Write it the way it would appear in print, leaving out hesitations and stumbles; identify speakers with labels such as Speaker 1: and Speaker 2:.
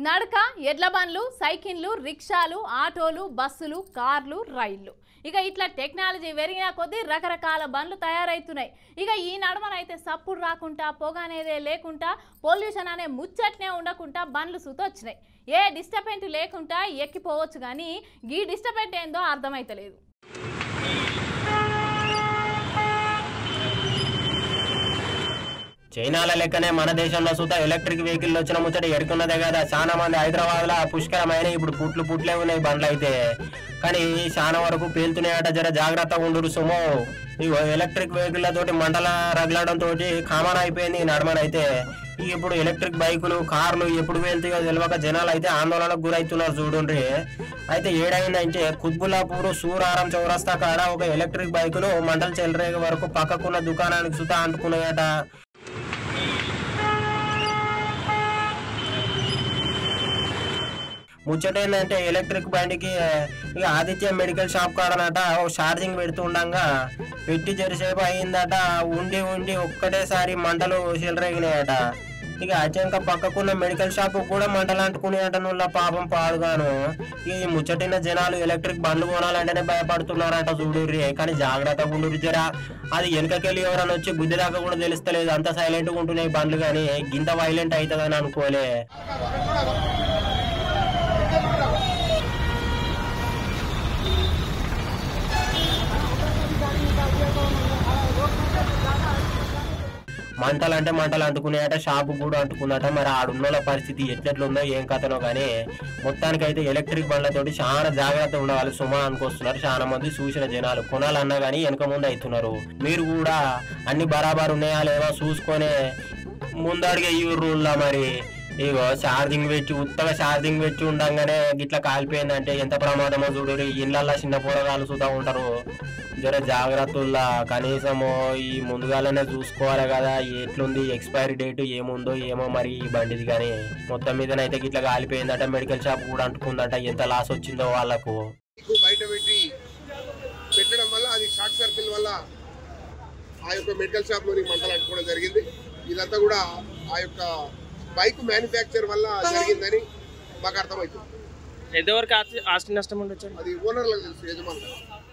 Speaker 1: నడక ఎడ్ల బండ్లు సైకిళ్ళు రిక్షాలు ఆటోలు బస్సులు కార్లు రైళ్లు ఇక ఇట్లా టెక్నాలజీ పెరిగిన కొద్దీ రకరకాల బండ్లు తయారైతున్నాయి. ఇక ఈ నడమనైతే సప్పుడు రాకుండా పొగ అనేదే లేకుండా పొల్యూషన్ అనే ముచ్చట్నే ఉండకుండా బండ్లు సుతొచ్చినాయి. ఏ డిస్టర్బెంట్ లేకుండా ఎక్కిపోవచ్చు కానీ ఈ డిస్టర్బెంట్ ఏందో అర్థమైతలేదు.
Speaker 2: చైనాల లెక్కనే మన దేశంలో సుతా ఎలక్ట్రిక్ వెహికల్ వచ్చిన ముచ్చట ఎరుకున్నదే కదా. చాలా మంది హైదరాబాద్ లో పుష్కరమైన ఇప్పుడు పుట్లే ఉన్నాయి బండ్లు అయితే, కానీ చాలా వరకు పేలుతున్నాయట. జర జాగ్రత్తగా ఉండురు సుమో. ఈ ఎలక్ట్రిక్ వెహికల్ తోటి మంటల రగలడం తోటి కామన్ అయిపోయింది నడమనైతే. ఇప్పుడు ఎలక్ట్రిక్ బైకులు కార్లు ఎప్పుడు వెళ్తాయో తెలియక జనాలు అయితే ఆందోళనకు గురవుతున్నారు చూడండి. అయితే ఏడైందంటే కుత్బుల్లాపూర్ సూరారం చౌరస్తా కాడ ఒక ఎలక్ట్రిక్ బైకులు మంటలు చెలరేగ వరకు పక్కకున్న దుకాణానికి సుతా అంటుకున్నాయట. ముచ్చటేందంటే ఎలక్ట్రిక్ బండికి ఇక ఆదిత్య మెడికల్ షాప్ కాడనట ఛార్జింగ్ పెడుతుండగా పెట్టి జరిసేపు అయిందట. ఉండి ఒక్కటేసారి మంటలు చెలరేగినాయట. ఇక అచంక పక్కకున్న మెడికల్ షాప్ కూడా మంటలు అంటుకునేట నుల్ల పాపం పాడుగాను. ఈ ముచ్చటిన జనాలు ఎలక్ట్రిక్ బండ్లు కొనాలంటేనే భయపడుతున్నారట చూడుర్రి. కానీ జాగ్రత్తగా ఉండుర్రి జరా. అది వెనకకెళ్ళి ఎవరైనా వచ్చి గుద్ది దాకా కూడా తెలుస్తలేదు. అంత సైలెంట్గా ఉంటున్నాయి బండ్లు, కానీ గింత వైలెంట్ అవుతుందని అనుకోలే. మంటలు అంటుకునేట, షాపు కూడా అంటుకున్నట. మరి ఆడున్నోళ్ళ పరిస్థితి ఎట్లెట్లుందో ఏం కథనో కానీ మొత్తానికి అయితే ఎలక్ట్రిక్ బండ్లతోటి చాలా జాగ్రత్త ఉండవాలి సుమా అనుకొస్తున్నారు చాలా మంది. చూసిన జనాలు కొనాలన్నా కానీ వెనక ముందు అవుతున్నారు. మీరు కూడా అన్ని బరాబర్ ఉన్నాయా లేవో చూసుకొని ముందడిగే ఈ రూల్లా. మరి ఇగో ఉత్తగా ఛార్జింగ్ పెట్టి ఉండగానే గిట్లా కాలిపోయిందంటే ఎంత ప్రమాదమో చూడు. ఇళ్ళల్లో చిన్న పోరగాళ్ళు చూస్తూ ఉంటారు. జర జాగ్రత్తల్లా కనీసము ఈ ముందుగానే చూసుకోవాలి కదా ఎట్లుంది ఎక్స్పైరీ డేట్ ఏముందో ఏమో మరి ఈ బండిది. కానీ మొత్తం మీదనైతే గిట్లా కాలిపోయిందట. మెడికల్ షాప్ కూడా అంటుకుందట. ఎంత లాస్ వచ్చిందో వాళ్ళకు.
Speaker 3: బయట పెట్టడం వల్ల అది షార్ట్ సర్కిల్ వల్ల ఆ యొక్క మెడికల్ షాప్ లోని మంటలు అంటుకోవడం జరిగింది. ఇదంతా కూడా ఆ యొక్క బైక్ మ్యానుఫ్యాక్చర్ వల్ల జరిగిందని మాకు అర్థమవుతుంది.
Speaker 4: ఎంతవరకు ఆస్తి నష్టం ఉండొచ్చు
Speaker 3: అది ఓనర్లకు తెలుసు, యజమానులు.